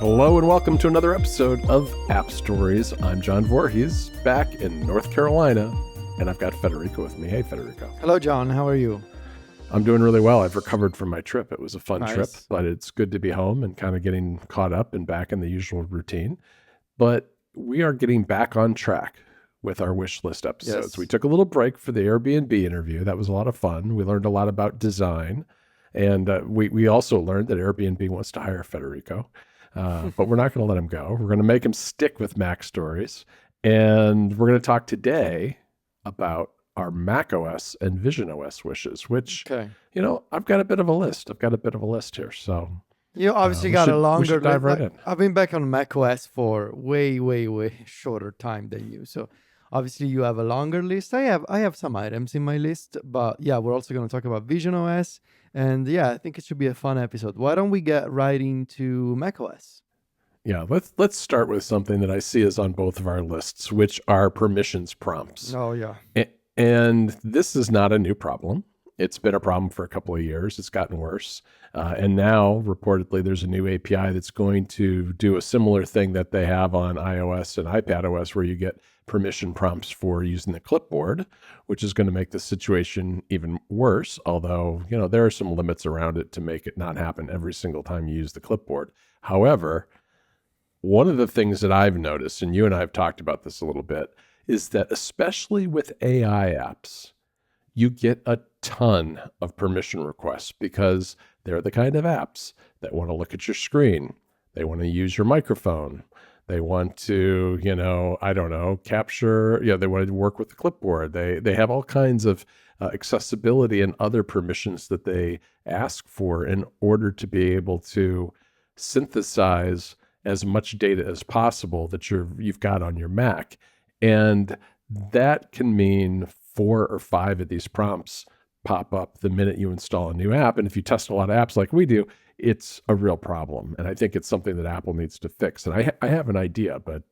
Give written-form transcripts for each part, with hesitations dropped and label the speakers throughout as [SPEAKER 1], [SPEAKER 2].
[SPEAKER 1] Hello and welcome to another episode of App Stories. I'm John Voorhees, back in North Carolina, and I've got Federico with me. Hey, Federico.
[SPEAKER 2] Hello, John. How are you?
[SPEAKER 1] I'm doing really well. I've recovered from my trip. It was a fun
[SPEAKER 2] Nice.
[SPEAKER 1] trip, but it's good to be home and kind of getting caught up and back in the usual routine. But we are getting back on track with our wish list episodes.
[SPEAKER 2] Yes.
[SPEAKER 1] We took a little break for the Airbnb interview. That was a lot of fun. We learned a lot about design, and we also learned that Airbnb wants to hire Federico. But we're not going to let him go. We're going to make him stick with Mac Stories. And we're going to talk today about our macOS and visionOS wishes, which,
[SPEAKER 2] Okay.
[SPEAKER 1] I've got a bit of a list. here. So
[SPEAKER 2] You obviously
[SPEAKER 1] we
[SPEAKER 2] got a
[SPEAKER 1] should
[SPEAKER 2] longer
[SPEAKER 1] dive
[SPEAKER 2] list.
[SPEAKER 1] right in.
[SPEAKER 2] I've been back on macOS for way shorter time than you. So obviously you have a longer list. I have some items in my list, but yeah, we're also going to talk about visionOS. And yeah, I think it should be a fun episode. Why don't we get right into macOS?
[SPEAKER 1] Yeah, let's start with something that I see is on both of our lists, which are permissions prompts.
[SPEAKER 2] Oh, yeah.
[SPEAKER 1] And this is not a new problem. It's been a problem for a couple of years. It's gotten worse. And now, reportedly, there's a new API that's going to do a similar thing that they have on iOS and iPadOS, where you get permission prompts for using the clipboard, which is going to make the situation even worse. Although, there are some limits around it to make it not happen every single time you use the clipboard. However, one of the things that I've noticed, and you and I have talked about this a little bit, is that especially with AI apps, you get a ton of permission requests because they're the kind of apps that want to look at your screen. They want to use your microphone. They want to, capture, they want to work with the clipboard. They have all kinds of accessibility and other permissions that they ask for in order to be able to synthesize as much data as possible that you've got on your Mac. And that can mean 4 or 5 of these prompts pop up the minute you install a new app. And if you test a lot of apps like we do, it's a real problem. And I think it's something that Apple needs to fix. And I have an idea, but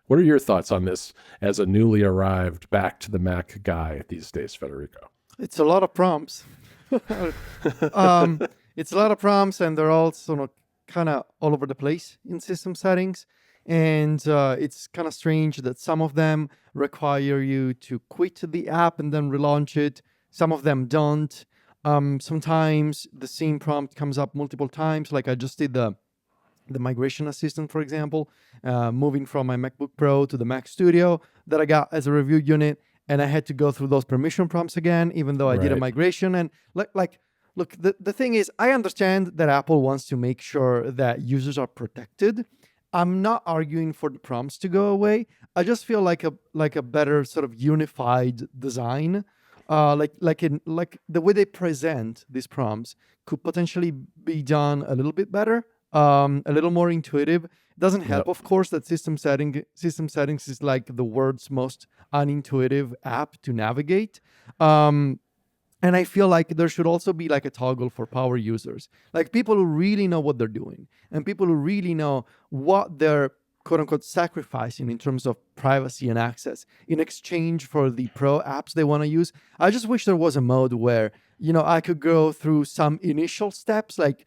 [SPEAKER 1] what are your thoughts on this as a newly arrived back to the Mac guy these days, Federico?
[SPEAKER 2] It's a lot of prompts. It's a lot of prompts, and they're all sort of kind of all over the place in system settings. And it's kind of strange that some of them require you to quit the app and then relaunch it. Some of them don't. Sometimes the same prompt comes up multiple times. Like I just did the migration assistant, for example, moving from my MacBook Pro to the Mac Studio that I got as a review unit. And I had to go through those permission prompts again, even though I did a migration. And look, the thing is, I understand that Apple wants to make sure that users are protected. I'm not arguing for the prompts to go away. I just feel like a better sort of unified design, like the way they present these prompts could potentially be done a little bit better, a little more intuitive. It doesn't help, of course, that system settings is like the world's most unintuitive app to navigate. And I feel like there should also be like a toggle for power users, like people who really know what they're doing and people who really know what they're quote unquote sacrificing in terms of privacy and access in exchange for the pro apps they want to use. I just wish there was a mode where, I could go through some initial steps like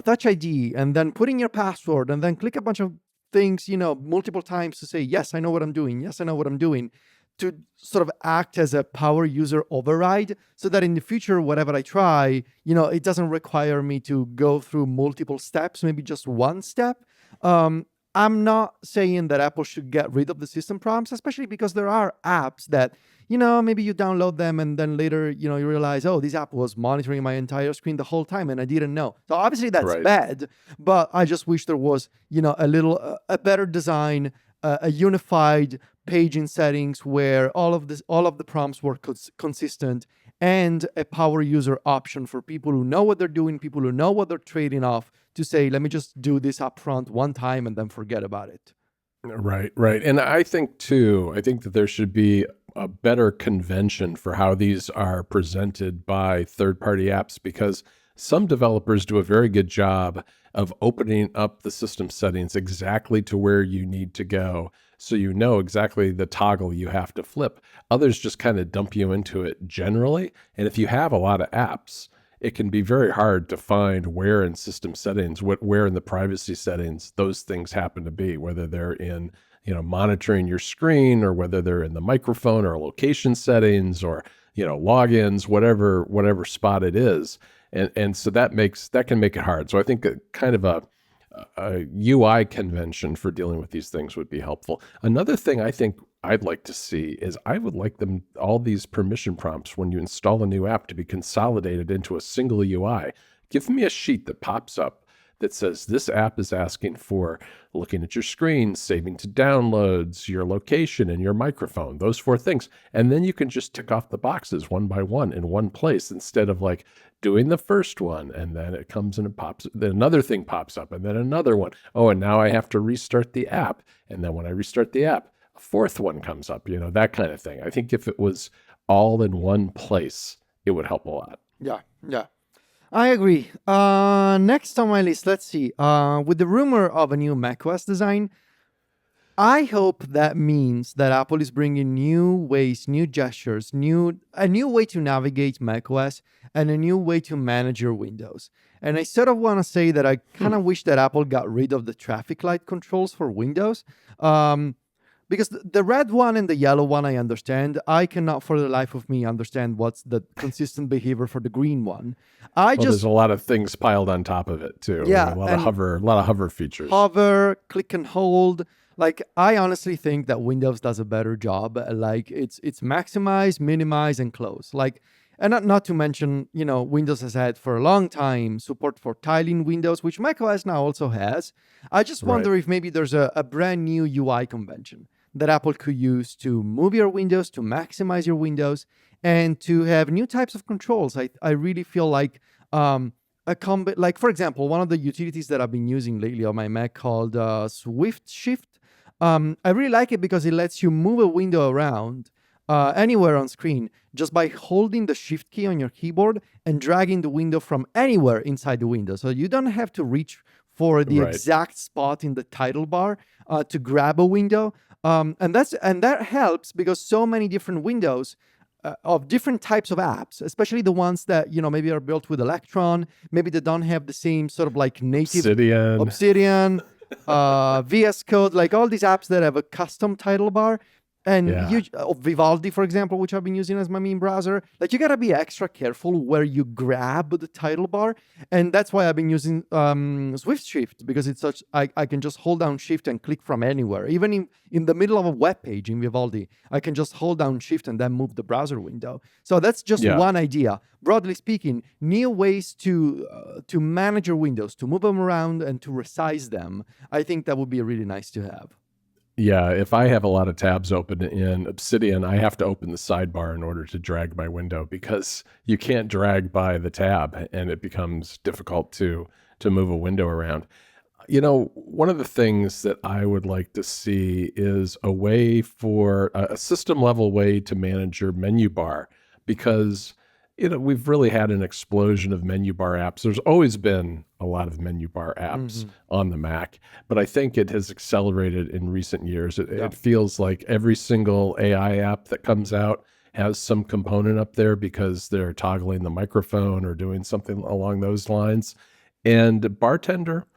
[SPEAKER 2] Touch ID and then put in your password and then click a bunch of things, multiple times to say, yes, I know what I'm doing. Yes, I know what I'm doing. To sort of act as a power user override so that in the future, whatever I try, it doesn't require me to go through multiple steps, maybe just one step. I'm not saying that Apple should get rid of the system prompts, especially because there are apps that, maybe you download them and then later, you realize, oh, this app was monitoring my entire screen the whole time and I didn't know. So obviously that's bad, but I just wish there was, a better design, a unified page in settings where all of the prompts were consistent, and a power user option for people who know what they're doing, people who know what they're trading off, to say, let me just do this up front one time and then forget about it.
[SPEAKER 1] Right. And I think that there should be a better convention for how these are presented by third-party apps, because some developers do a very good job of opening up the system settings exactly to where you need to go, so you know exactly the toggle you have to flip. Others just kind of dump you into it generally. And if you have a lot of apps it can be very hard to find where in system settings, where in the privacy settings those things happen to be, whether they're in, monitoring your screen, or whether they're in the microphone or location settings, or, logins, whatever spot it is. And so that can make it hard. So I think a kind of a UI convention for dealing with these things would be helpful. Another thing I think I'd like to see is I would like all these permission prompts when you install a new app to be consolidated into a single UI. Give me a sheet that pops up that says this app is asking for looking at your screen, saving to downloads, your location, and your microphone, those 4 things. And then you can just tick off the boxes one by one in one place, instead of like doing the first one and then it comes and it pops, then another thing pops up and then another one. Oh, and now I have to restart the app. And then when I restart the app, a 4th one comes up, that kind of thing. I think if it was all in one place, it would help a lot.
[SPEAKER 2] Yeah. I agree. Next on my list, let's see. With the rumor of a new macOS design, I hope that means that Apple is bringing new ways, new gestures, a new way to navigate macOS, and a new way to manage your Windows. And I sort of want to say that I kind of wish that Apple got rid of the traffic light controls for Windows. Because the red one and the yellow one, I understand. I cannot for the life of me understand what's the consistent behavior for the green one.
[SPEAKER 1] There's a lot of things piled on top of it too.
[SPEAKER 2] Yeah,
[SPEAKER 1] a lot of hover features.
[SPEAKER 2] Hover, click and hold. Like, I honestly think that Windows does a better job. Like, it's maximize, minimize, and close. Like, and not to mention, Windows has had for a long time support for tiling windows, which macOS now also has. I just wonder if maybe there's a brand new UI convention that Apple could use to move your windows, to maximize your windows, and to have new types of controls. I really feel like like, for example, one of the utilities that I've been using lately on my Mac called Swift Shift. I really like it because it lets you move a window around anywhere on screen just by holding the Shift key on your keyboard and dragging the window from anywhere inside the window. So you don't have to reach for the exact spot in the title bar to grab a window. And that helps because so many different windows of different types of apps, especially the ones that, maybe are built with Electron, maybe they don't have the same sort of like native Obsidian, VS Code, like all these apps that have a custom title bar. And Vivaldi, for example, which I've been using as my main browser, like you got to be extra careful where you grab the title bar. And that's why I've been using Swift Shift, because it's I can just hold down Shift and click from anywhere. Even in the middle of a web page in Vivaldi, I can just hold down Shift and then move the browser window. So that's just one idea. Broadly speaking, new ways to manage your windows, to move them around and to resize them. I think that would be really nice to have.
[SPEAKER 1] Yeah, if I have a lot of tabs open in Obsidian, I have to open the sidebar in order to drag my window, because you can't drag by the tab and it becomes difficult to move a window around. One of the things that I would like to see is a way for a system level way to manage your menu bar, because we've really had an explosion of menu bar apps. There's always been a lot of menu bar apps on the Mac, but I think it has accelerated in recent years. It feels like every single AI app that comes out has some component up there because they're toggling the microphone or doing something along those lines. And Bartender,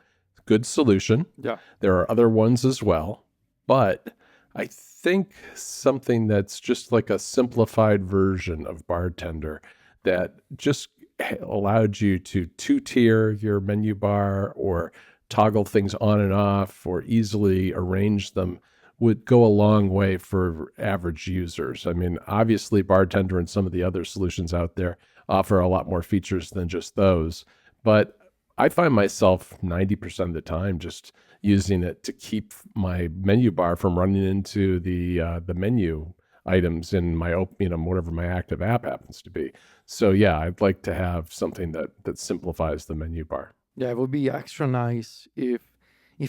[SPEAKER 1] good solution.
[SPEAKER 2] Yeah.
[SPEAKER 1] There are other ones as well, but I think something that's just like a simplified version of Bartender that just allowed you to two-tier your menu bar or toggle things on and off or easily arrange them would go a long way for average users. I mean, obviously Bartender and some of the other solutions out there offer a lot more features than just those, but I find myself 90% of the time just using it to keep my menu bar from running into the menu items in my whatever my active app happens to be. So yeah, I'd like to have something that simplifies the menu bar.
[SPEAKER 2] Yeah, it would be extra nice if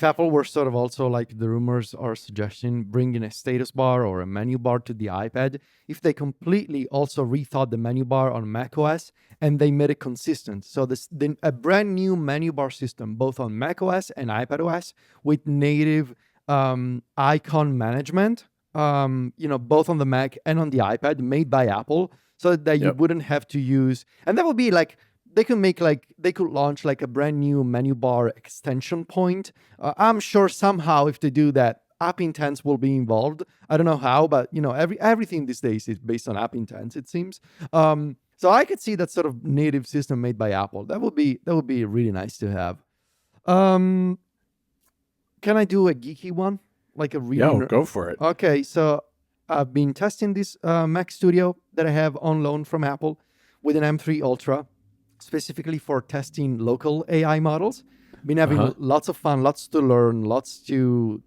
[SPEAKER 2] Apple were sort of also, like the rumors are suggesting, bringing a status bar or a menu bar to the iPad, if they completely also rethought the menu bar on macOS and they made it consistent. So a brand new menu bar system, both on macOS and iPadOS, with native icon management, both on the Mac and on the iPad, made by Apple, so that you wouldn't have to use, and that would be like they could launch like a brand new menu bar extension point. I'm sure somehow if they do that, app intents will be involved. I don't know how, but everything these days is based on app intents, it seems. So I could see that sort of native system made by Apple. That would be really nice to have. Can I do a geeky one, like a reading?
[SPEAKER 1] Yeah, go for it.
[SPEAKER 2] Okay, so I've been testing this Mac Studio that I have on loan from Apple with an M3 Ultra, specifically for testing local AI models. Been having lots of fun, lots to learn, lots to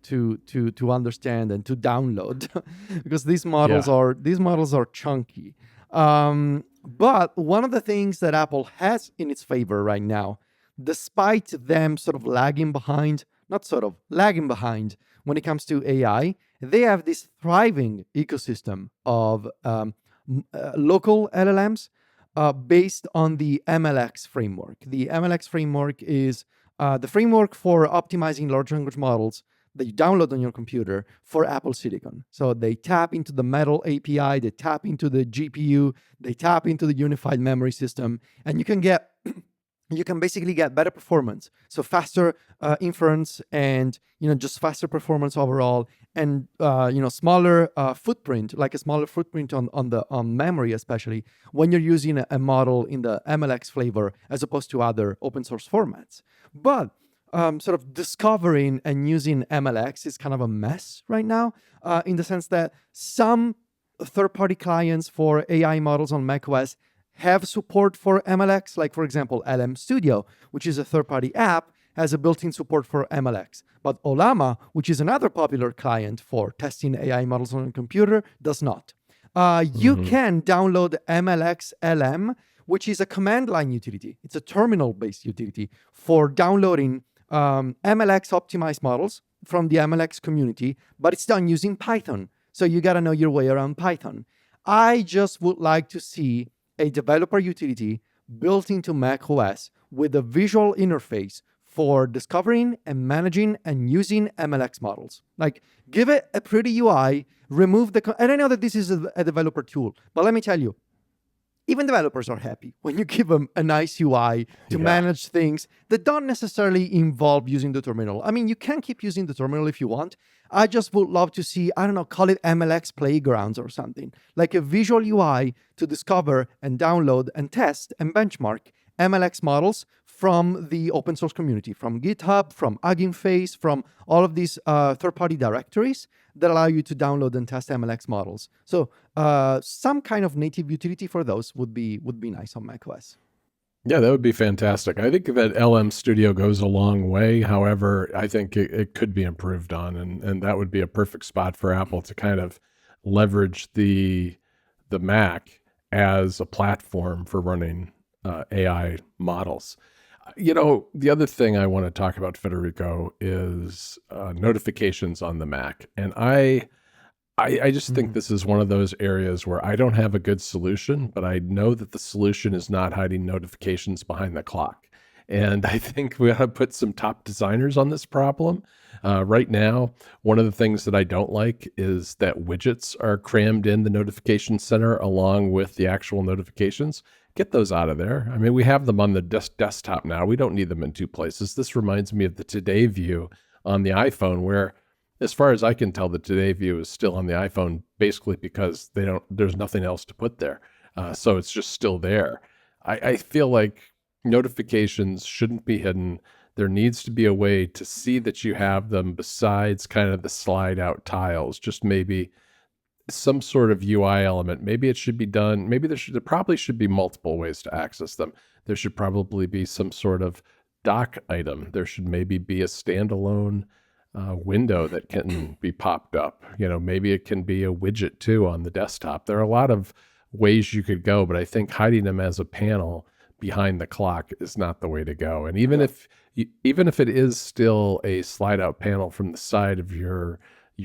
[SPEAKER 2] understand and to download, because these models are chunky. But one of the things that Apple has in its favor right now, despite them sort of lagging behind when it comes to AI, they have this thriving ecosystem of local LLMs based on the MLX framework. The MLX framework is the framework for optimizing large language models that you download on your computer for Apple Silicon. So they tap into the Metal API, they tap into the GPU, they tap into the unified memory system, and you can basically get better performance. So faster inference and just faster performance overall, and smaller footprint, like a smaller footprint on memory, especially when you're using a model in the MLX flavor as opposed to other open source formats. But sort of discovering and using MLX is kind of a mess right now, in the sense that some third-party clients for AI models on macOS have support for MLX, like for example, LM Studio, which is a third-party app, has a built-in support for MLX. But Olama, which is another popular client for testing AI models on a computer, does not. You can download MLX LM, which is a command line utility. It's a terminal-based utility for downloading MLX optimized models from the MLX community, but it's done using Python. So you got to know your way around Python. I just would like to see a developer utility built into macOS with a visual interface for discovering and managing and using MLX models. Like, give it a pretty UI, remove and I know that this is a developer tool, but let me tell you, even developers are happy when you give them a nice UI to manage things that don't necessarily involve using the terminal. I mean, you can keep using the terminal if you want. I just would love to see, I don't know, call it MLX Playgrounds or something, like a visual UI to discover and download and test and benchmark MLX models from the open source community, from GitHub, from Hugging Face, from all of these third-party directories that allow you to download and test MLX models. So some kind of native utility for those would be nice on macOS.
[SPEAKER 1] Yeah, that would be fantastic. I think that LM Studio goes a long way. However, I think it could be improved on, and that would be a perfect spot for Apple to kind of leverage the Mac as a platform for running AI models. The other thing I want to talk about, Federico, is notifications on the Mac. And I just think this is one of those areas where I don't have a good solution, but I know that the solution is not hiding notifications behind the clock. And I think we ought to put some top designers on this problem. Right now, one of the things that I don't like is that widgets are crammed in the notification center along with the actual notifications. Get those out of there. I mean, we have them on the desktop now. We don't need them in two places. This reminds me of the Today view on the iPhone, where, as far as I can tell, the Today view is still on the iPhone, basically because there's nothing else to put there. So it's just still there. I feel like notifications shouldn't be hidden. There needs to be a way to see that you have them besides kind of the slide out tiles, just maybe some sort of UI element. Maybe it should be done. Maybe there probably should be multiple ways to access them. There should probably be some sort of dock item. There should maybe be a standalone window that can be popped up. Maybe it can be a widget too on the desktop. There are a lot of ways you could go, but I think hiding them as a panel behind the clock is not the way to go. And even if it is still a slide out panel from the side of your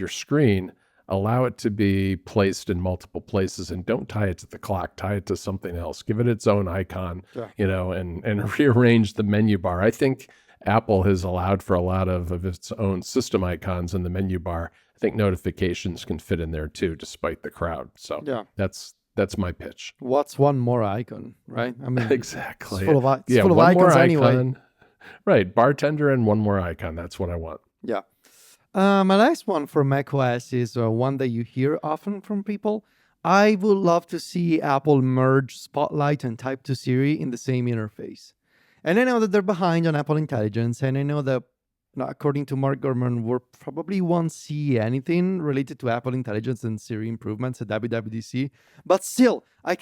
[SPEAKER 1] screen, allow it to be placed in multiple places, and don't tie it to the clock. Tie it to something else. Give it its own icon, and rearrange the menu bar. I think Apple has allowed for a lot of its own system icons in the menu bar. I think notifications can fit in there too, despite the crowd. So that's That's my pitch.
[SPEAKER 2] What's one more icon, right? I mean,
[SPEAKER 1] Exactly.
[SPEAKER 2] it's full of, it's
[SPEAKER 1] Yeah,
[SPEAKER 2] full of
[SPEAKER 1] one
[SPEAKER 2] icons
[SPEAKER 1] more
[SPEAKER 2] anyway.
[SPEAKER 1] icon. Right, bartender and one more icon. That's what I want.
[SPEAKER 2] Yeah. My last one for macOS is one that you hear often from people. I would love to see Apple merge Spotlight and Type to Siri in the same interface. And I know that they're behind on Apple Intelligence, and I know that, according to Mark Gurman, we probably won't see anything related to Apple Intelligence and Siri improvements at WWDC. But still, I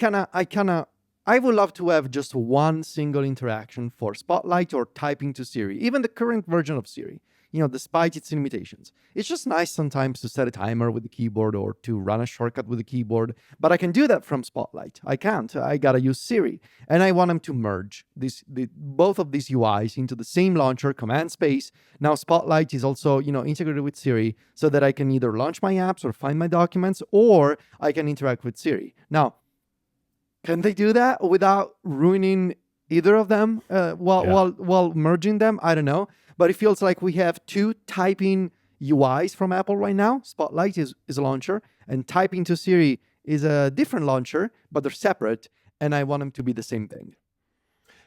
[SPEAKER 2] would love to have just one single interaction for Spotlight or typing to Siri, even the current version of Siri. Despite its limitations. It's just nice sometimes to set a timer with the keyboard or to run a shortcut with the keyboard, but I can do that from Spotlight. I can't. I gotta use Siri. And I want them to merge both of these UIs into the same launcher, command space. Now Spotlight is also, integrated with Siri so that I can either launch my apps or find my documents, or I can interact with Siri. Now, can they do that without ruining either of them while merging them? I don't know. But it feels like we have two typing UIs from Apple right now. Spotlight is a launcher, and typing to Siri is a different launcher, but they're separate, and I want them to be the same thing.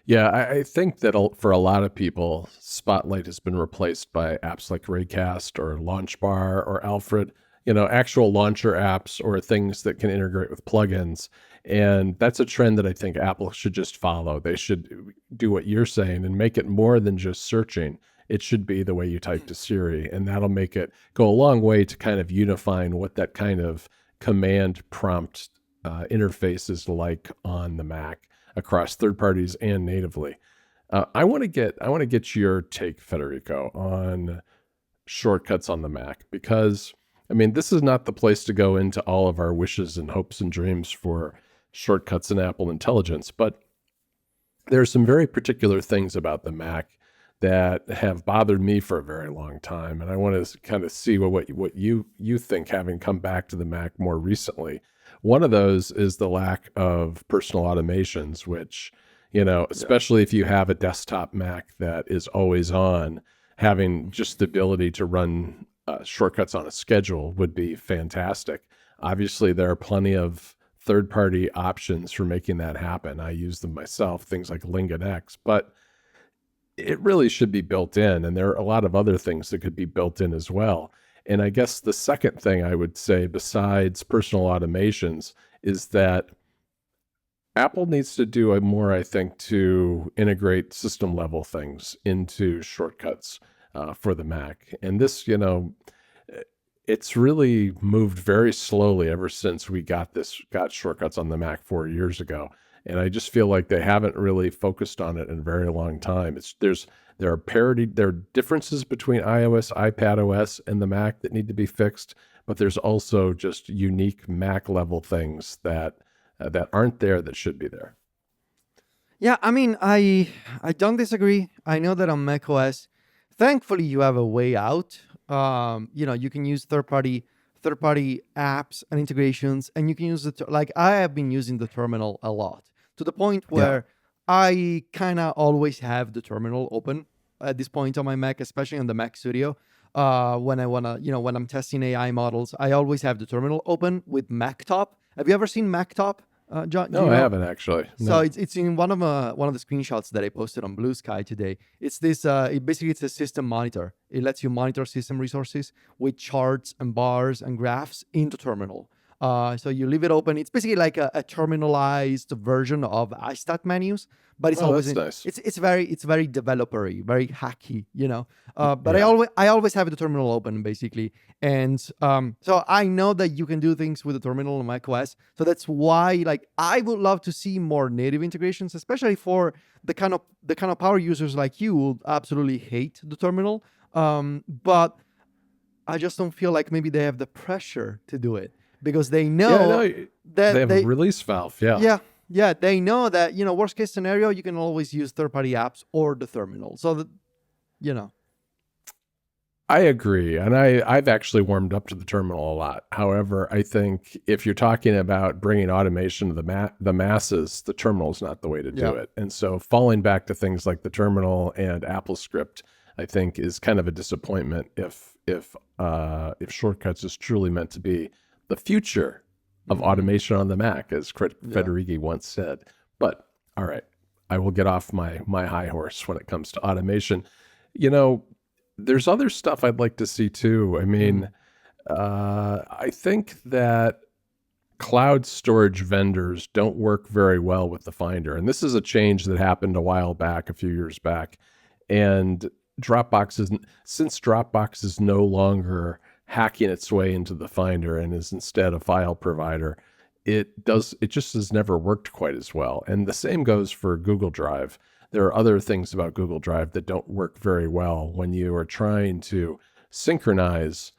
[SPEAKER 1] Yeah, I think that for a lot of people, Spotlight has been replaced by apps like Raycast or LaunchBar or Alfred, actual launcher apps or things that can integrate with plugins. And that's a trend that I think Apple should just follow. They should do what you're saying and make it more than just searching. It should be the way you type to Siri, and that'll make it go a long way to kind of unifying what that kind of command prompt interface is like on the Mac across third parties and natively. I want to get your take, Federico, on shortcuts on the Mac, because this is not the place to go into all of our wishes and hopes and dreams for shortcuts in Apple Intelligence, but there are some very particular things about the Mac that have bothered me for a very long time. And I want to kind of see what you think, having come back to the Mac more recently. One of those is the lack of personal automations, which, especially if you have a desktop Mac that is always on, having just the ability to run shortcuts on a schedule would be fantastic. Obviously, there are plenty of third-party options for making that happen. I use them myself, things like LinkedIn, but it really should be built in, and there are a lot of other things that could be built in as well. And I guess the second thing I would say, besides personal automations, is that Apple needs to do more, I think, to integrate system level things into shortcuts for the Mac. And this, it's really moved very slowly ever since we got shortcuts on the Mac 4 years ago. And I just feel like they haven't really focused on it in a very long time. There are differences between iOS, iPadOS, and the Mac that need to be fixed, but there's also just unique Mac level things that aren't there that should be there.
[SPEAKER 2] Yeah, I don't disagree. I know that on macOS, thankfully you have a way out. You can use third-party apps and integrations, and you can use it. Like, I have been using the terminal a lot, to the point where I kind of always have the terminal open at this point on my Mac, especially on the Mac Studio. When I wanna, when I'm testing AI models, I always have the terminal open with MacTop. Have you ever seen MacTop, John?
[SPEAKER 1] No, I haven't actually.
[SPEAKER 2] So it's in one of the screenshots that I posted on Blue Sky today. It's this. It's a system monitor. It lets you monitor system resources with charts and bars and graphs in the terminal. So you leave it open. It's basically like a terminalized version of iStat menus, but it's always
[SPEAKER 1] nice.
[SPEAKER 2] It's very developer-y, very hacky, But I always have the terminal open basically, and so I know that you can do things with the terminal on macOS. So that's why, I would love to see more native integrations, especially for the kind of power users like you who absolutely hate the terminal. But I just don't feel like maybe they have the pressure to do it, because they know that
[SPEAKER 1] they have a release valve.
[SPEAKER 2] Yeah, they know that, worst case scenario, you can always use third-party apps or the terminal. So that,
[SPEAKER 1] I agree. And I've actually warmed up to the terminal a lot. However, I think if you're talking about bringing automation to the masses, the terminal is not the way to do it. And so falling back to things like the terminal and AppleScript, I think, is kind of a disappointment if shortcuts is truly meant to be the future of automation on the Mac, as Federici once said. But all right, I will get off my high horse when it comes to automation. There's other stuff I'd like to see too. I mean, I think that cloud storage vendors don't work very well with the Finder. And this is a change that happened a while back, a few years back. And since Dropbox is no longer hacking its way into the Finder and is instead a file provider, it just has never worked quite as well. And the same goes for Google Drive. There are other things about Google Drive that don't work very well when you are trying to synchronize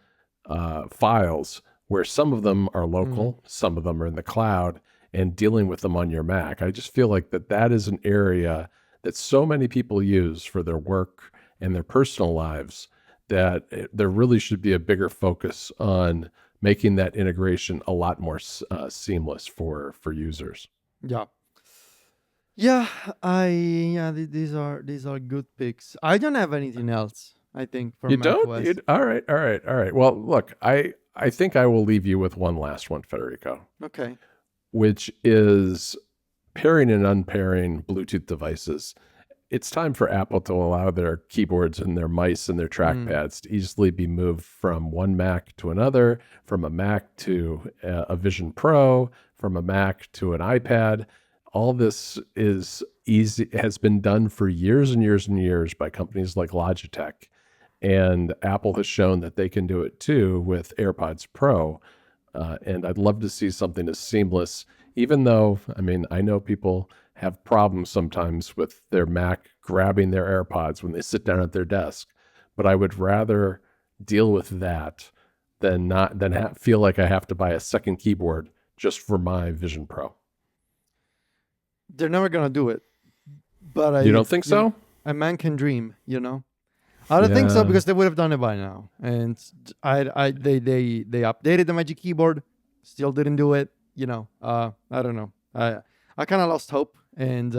[SPEAKER 1] files where some of them are local, some of them are in the cloud, and dealing with them on your Mac. I just feel like that is an area that so many people use for their work and their personal lives that there really should be a bigger focus on making that integration a lot more seamless for users.
[SPEAKER 2] Yeah. These are good picks. I don't have anything else, I think, for
[SPEAKER 1] You
[SPEAKER 2] macOS.
[SPEAKER 1] don't? All right. Well, look, I think I will leave you with one last one, Federico,
[SPEAKER 2] Okay.
[SPEAKER 1] which is pairing and unpairing Bluetooth devices. It's time for Apple to allow their keyboards and their mice and their trackpads to easily be moved from one Mac to another, from a Mac to a Vision Pro, from a Mac to an iPad. All this is easy, has been done for years and years and years by companies like Logitech. And Apple has shown that they can do it too with AirPods Pro. And I'd love to see something as seamless, even though, I know people have problems sometimes with their Mac grabbing their AirPods when they sit down at their desk. But I would rather deal with that than feel like I have to buy a second keyboard just for my Vision Pro.
[SPEAKER 2] They're never gonna do it. But
[SPEAKER 1] You don't think so?
[SPEAKER 2] A man can dream, I don't think so, because they would have done it by now. And they updated the Magic Keyboard, still didn't do it. I don't know. I kind of lost hope, and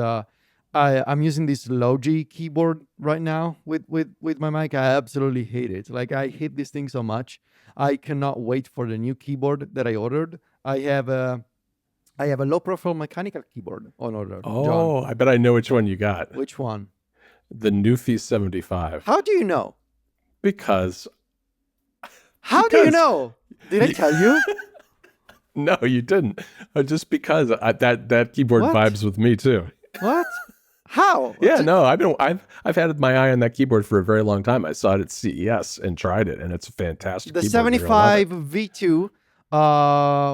[SPEAKER 2] I'm using this Logi keyboard right now with my Mac. I absolutely hate it. Like, I hate this thing so much. I cannot wait for the new keyboard that I ordered. I have a low profile mechanical keyboard on order.
[SPEAKER 1] Oh,
[SPEAKER 2] John.
[SPEAKER 1] I bet I know which one you got.
[SPEAKER 2] Which one?
[SPEAKER 1] The Newfie 75.
[SPEAKER 2] How do you know?
[SPEAKER 1] Because.
[SPEAKER 2] How do you know? Did I tell you?
[SPEAKER 1] No, you didn't. Just because that keyboard
[SPEAKER 2] What?
[SPEAKER 1] vibes with me too.
[SPEAKER 2] What? How?
[SPEAKER 1] Yeah, no, I've had my eye on that keyboard for a very long time. I saw it at CES and tried it, and it's a fantastic
[SPEAKER 2] The
[SPEAKER 1] keyboard.
[SPEAKER 2] 75 V2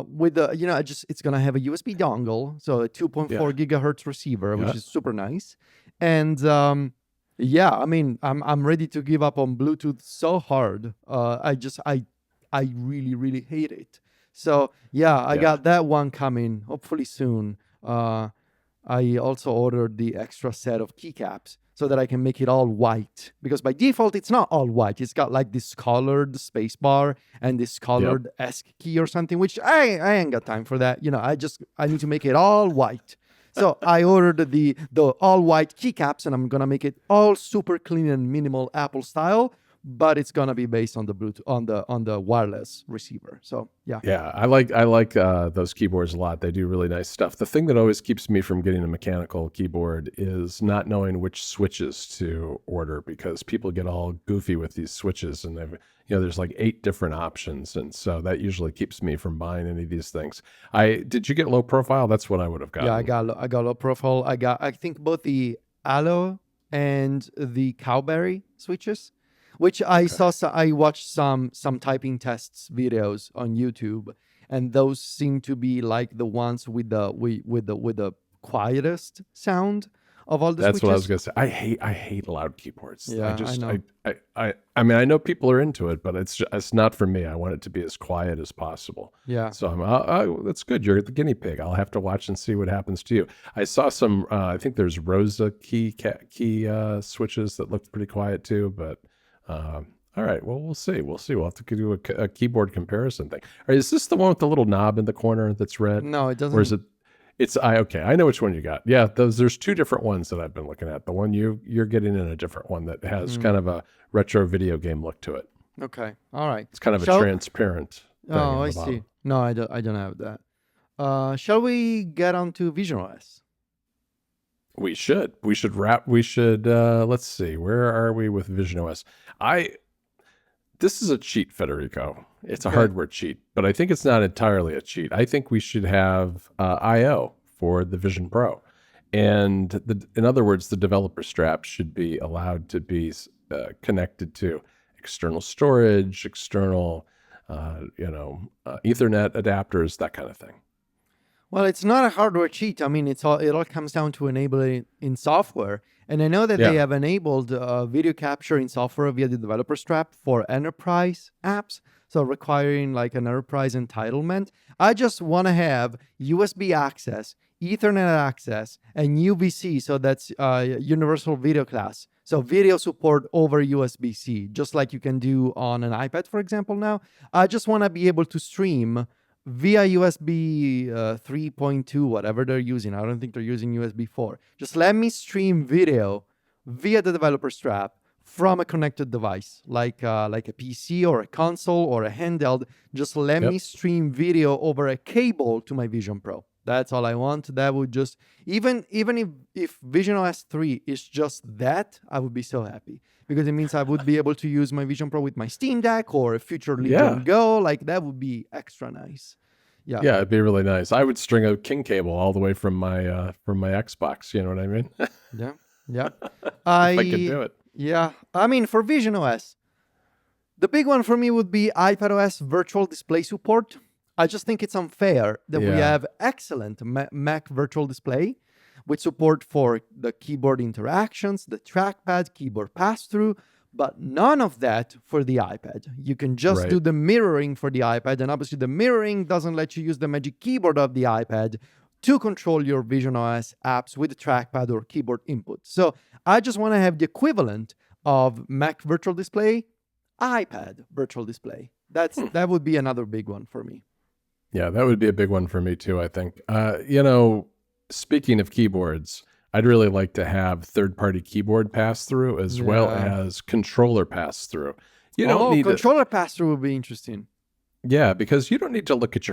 [SPEAKER 2] with the it's gonna have a USB dongle, so a 2.4 gigahertz receiver, which is super nice. And I'm ready to give up on Bluetooth so hard. I really, really hate it. So I got that one coming hopefully soon. I also ordered the extra set of keycaps so that I can make it all white, because by default it's not all white. It's got like this colored space bar and this colored ESC key or something, which I ain't got time for that. I need to make it all white. So I ordered the all white keycaps, and I'm gonna make it all super clean and minimal Apple style, but it's gonna be based on the Bluetooth on the wireless receiver. So
[SPEAKER 1] Yeah, I like those keyboards a lot. They do really nice stuff. The thing that always keeps me from getting a mechanical keyboard is not knowing which switches to order, because people get all goofy with these switches, and there's like 8 different options, and so that usually keeps me from buying any of these things. Did you get low profile? That's what I would have gotten.
[SPEAKER 2] Yeah, I got low profile. I think both the Aloe and the Cowberry switches, which I watched some typing tests videos on YouTube, and those seem to be like the ones with the quietest sound of all the
[SPEAKER 1] That's
[SPEAKER 2] switches.
[SPEAKER 1] what I was gonna say. I hate loud keyboards.
[SPEAKER 2] Yeah,
[SPEAKER 1] I
[SPEAKER 2] know.
[SPEAKER 1] I know people are into it, but it's not for me. I want it to be as quiet as possible.
[SPEAKER 2] Yeah.
[SPEAKER 1] So that's good. You're the guinea pig. I'll have to watch and see what happens to you. I saw some. I think there's Rosa key switches that looked pretty quiet too. But all right. Well, we'll see. We'll have to do a keyboard comparison thing. Is this the one with the little knob in the corner that's red?
[SPEAKER 2] No, it doesn't.
[SPEAKER 1] Or is it? Okay. I know which one you got. Yeah, there's 2 different ones that I've been looking at. The one you're getting in a different one that has kind of a retro video game look to it.
[SPEAKER 2] Okay. All right.
[SPEAKER 1] It's kind of a transparent thing.
[SPEAKER 2] Oh, I see. No, I don't have that. Shall we get on to visionOS?
[SPEAKER 1] We should. Let's see. Where are we with visionOS? This is a cheat, Federico. It's a
[SPEAKER 2] Okay.
[SPEAKER 1] hardware cheat, but I think it's not entirely a cheat. I think we should have I/O for the Vision Pro, and in other words, the developer strap should be allowed to be connected to external storage, external, Ethernet adapters, that kind of thing.
[SPEAKER 2] Well, it's not a hardware cheat. I mean, it all comes down to enabling in software. And I know that they
[SPEAKER 1] Yeah.
[SPEAKER 2] have enabled video capture in software via the developer strap for enterprise apps, so requiring like an enterprise entitlement. I just want to have USB access, Ethernet access, and UVC, so that's Universal Video Class. So video support over USB-C, just like you can do on an iPad, for example. Now, I just want to be able to stream via USB 3.2, whatever they're using. I don't think they're using USB 4. Just let me stream video via the developer strap from a connected device, like a PC or a console or a handheld. Just let me stream video over a cable to my Vision Pro. That's all I want. That would just, even if visionOS 3 is just that, I would be so happy. Because it means I would be able to use my Vision Pro with my Steam Deck or a future Legion Go. Like, that would be extra nice. Yeah.
[SPEAKER 1] Yeah, it'd be really nice. I would string a King cable all the way from my Xbox. You know what I mean?
[SPEAKER 2] Yeah. Yeah.
[SPEAKER 1] If I could do it.
[SPEAKER 2] Yeah. I mean, for visionOS, the big one for me would be iPadOS virtual display support. I just think it's unfair that we have excellent Mac virtual display with support for the keyboard interactions, the trackpad, keyboard pass-through, but none of that for the iPad. You can just do the mirroring for the iPad, and obviously the mirroring doesn't let you use the Magic Keyboard of the iPad to control your visionOS apps with the trackpad or keyboard input. So I just want to have the equivalent of Mac virtual display, iPad virtual display. That would be another big one for me.
[SPEAKER 1] Yeah, that would be a big one for me too, I think. Speaking of keyboards, I'd really like to have third-party keyboard pass-through as well as controller pass-through. You don't need
[SPEAKER 2] controller pass-through would be interesting.
[SPEAKER 1] Yeah, because you don't need to look at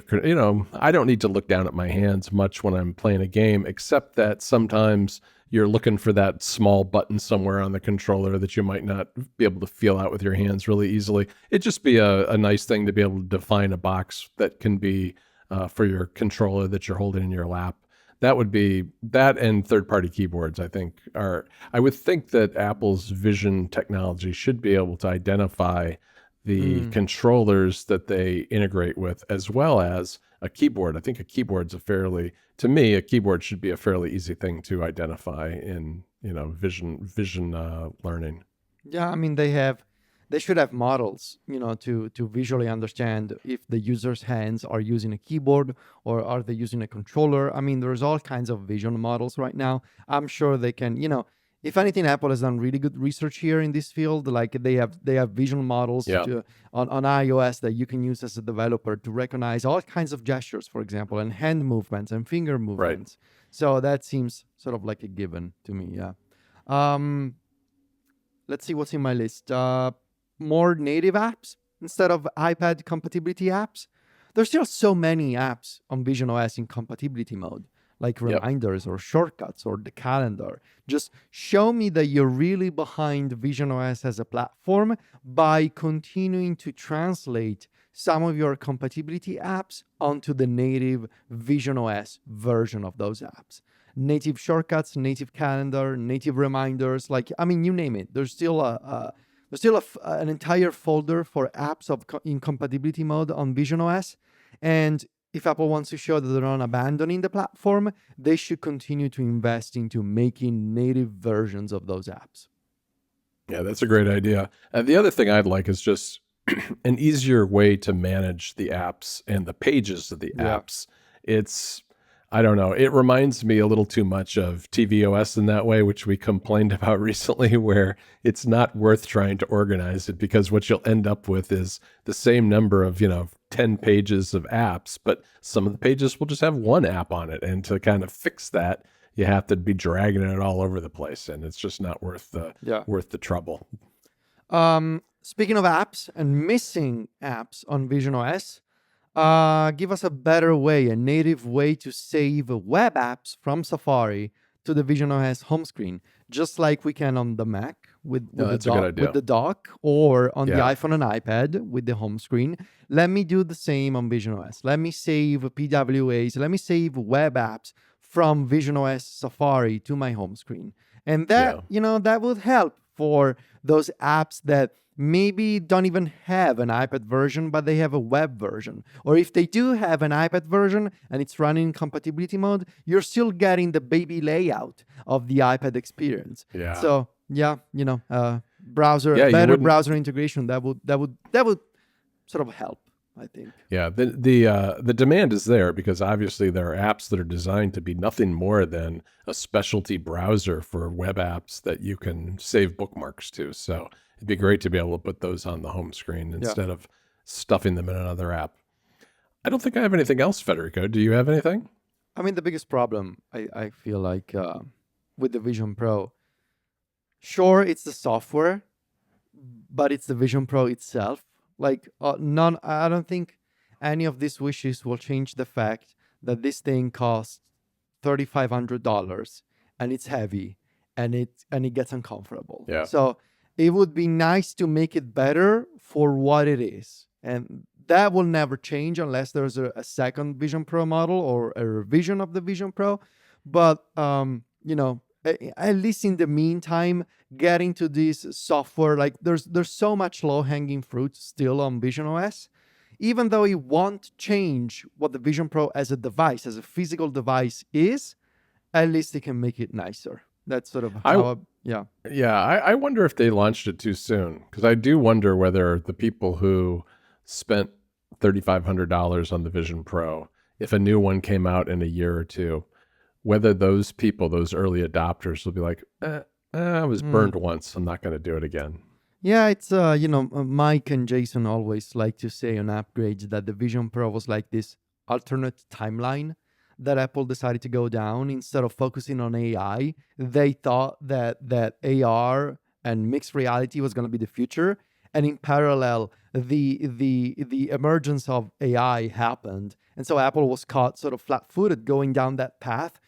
[SPEAKER 1] I don't need to look down at my hands much when I'm playing a game, except that sometimes you're looking for that small button somewhere on the controller that you might not be able to feel out with your hands really easily. It'd just be a nice thing to be able to define a box that can be for your controller that you're holding in your lap. That would be that, and third-party keyboards, I think, I would think that Apple's Vision technology should be able to identify the controllers that they integrate with, as well as a keyboard. I think a keyboard should be a fairly easy thing to identify in, vision learning.
[SPEAKER 2] Yeah, I mean, they should have models, to visually understand if the user's hands are using a keyboard or are they using a controller. I mean, there's all kinds of vision models right now. I'm sure they can, if anything, Apple has done really good research here in this field. Like they have vision models on iOS that you can use as a developer to recognize all kinds of gestures, for example, and hand movements and finger movements. So that seems sort of like a given to me. Yeah. Let's see what's in my list. More native apps instead of iPad compatibility apps. There's still so many apps on visionOS in compatibility mode, like reminders or shortcuts or the calendar. Just show me that you're really behind visionOS as a platform by continuing to translate some of your compatibility apps onto the native visionOS version of those apps. Native shortcuts, native calendar, native reminders, you name it. There's still an entire folder for apps in compatibility mode on visionOS. And if Apple wants to show that they're not abandoning the platform, they should continue to invest into making native versions of those apps.
[SPEAKER 1] Yeah, that's a great idea. The other thing I'd like is just an easier way to manage the apps and the pages of the apps. I don't know. It reminds me a little too much of tvOS in that way, which we complained about recently, where it's not worth trying to organize it because what you'll end up with is the same number of, 10 pages of apps, but some of the pages will just have one app on it. And to kind of fix that, you have to be dragging it all over the place. And it's just not worth the trouble.
[SPEAKER 2] Speaking of apps and missing apps on visionOS, give us a better way, a native way to save web apps from Safari to the visionOS home screen, just like we can on the Mac with
[SPEAKER 1] that's a good idea.
[SPEAKER 2] with the dock, or on the
[SPEAKER 1] Yeah.
[SPEAKER 2] iPhone and iPad with the home screen. Let me do the same on visionOS. Let me save PWAs. Let me save web apps from visionOS Safari to my home screen. And that, that would help for those apps that maybe don't even have an iPad version, but they have a web version. Or if they do have an iPad version and it's running in compatibility mode, you're still getting the baby layout of the iPad experience.
[SPEAKER 1] Yeah.
[SPEAKER 2] So better browser integration that would sort of help, I think.
[SPEAKER 1] Yeah, the demand is there because obviously there are apps that are designed to be nothing more than a specialty browser for web apps that you can save bookmarks to. So it'd be great to be able to put those on the home screen instead of stuffing them in another app. I don't think I have anything else, Federico. Do you have anything?
[SPEAKER 2] I mean, the biggest problem I feel like with the Vision Pro, sure, it's the software, but it's the Vision Pro itself. Like I don't think any of these wishes will change the fact that this thing costs $3,500 and it's heavy and it gets uncomfortable.
[SPEAKER 1] Yeah.
[SPEAKER 2] So it would be nice to make it better for what it is, and that will never change unless there's a second Vision Pro model or a revision of the Vision Pro. But at least in the meantime, getting to this software, like there's so much low-hanging fruit still on visionOS, even though it won't change what the Vision Pro as a device, as a physical device is, at least it can make it nicer. That's sort of how,
[SPEAKER 1] I wonder if they launched it too soon, because I do wonder whether the people who spent $3,500 on the Vision Pro, if a new one came out in a year or two, whether those people, those early adopters, will be like, I was burned once. I'm not going to do it again.
[SPEAKER 2] Yeah, it's, Mike and Jason always like to say on Upgrades that the Vision Pro was like this alternate timeline that Apple decided to go down. Instead of focusing on AI, they thought that AR and mixed reality was going to be the future. And in parallel, the emergence of AI happened. And so Apple was caught sort of flat-footed going down that path,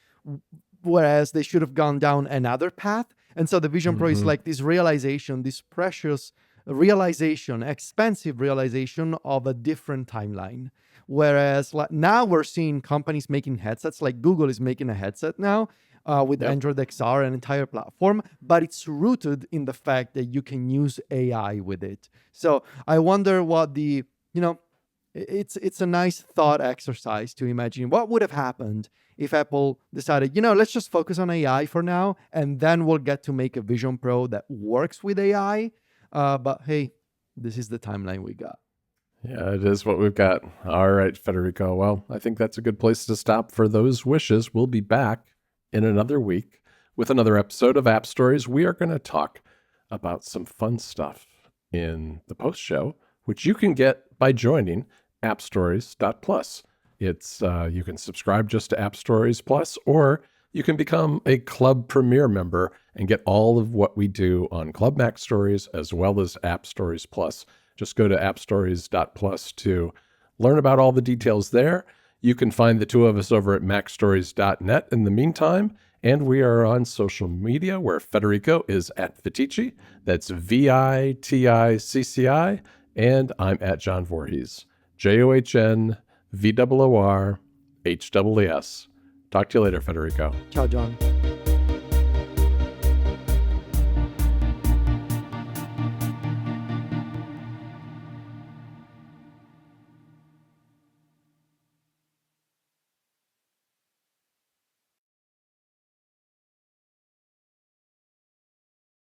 [SPEAKER 2] whereas they should have gone down another path. And so the Vision Pro is like this realization, this precious realization, expensive realization of a different timeline. Whereas now we're seeing companies making headsets, like Google is making a headset now with Android XR, an entire platform, but it's rooted in the fact that you can use AI with it. So I wonder what it's a nice thought exercise to imagine what would have happened if Apple decided, let's just focus on AI for now, and then we'll get to make a Vision Pro that works with AI. But hey, this is the timeline we got.
[SPEAKER 1] Yeah, it is what we've got. All right, Federico. Well, I think that's a good place to stop for those wishes. We'll be back in another week with another episode of App Stories. We are going to talk about some fun stuff in the post-show, which you can get by joining AppStories.plus. It's you can subscribe just to App Stories Plus, or you can become a Club Premier member and get all of what we do on Club Mac Stories as well as App Stories Plus. Just go to appstories.plus to learn about all the details there. You can find the two of us over at macstories.net in the meantime, and we are on social media where Federico is at Viticci. That's VITICCI, and I'm at John Voorhees. JOHNVOORHEES. Talk to you later, Federico.
[SPEAKER 2] Ciao, John.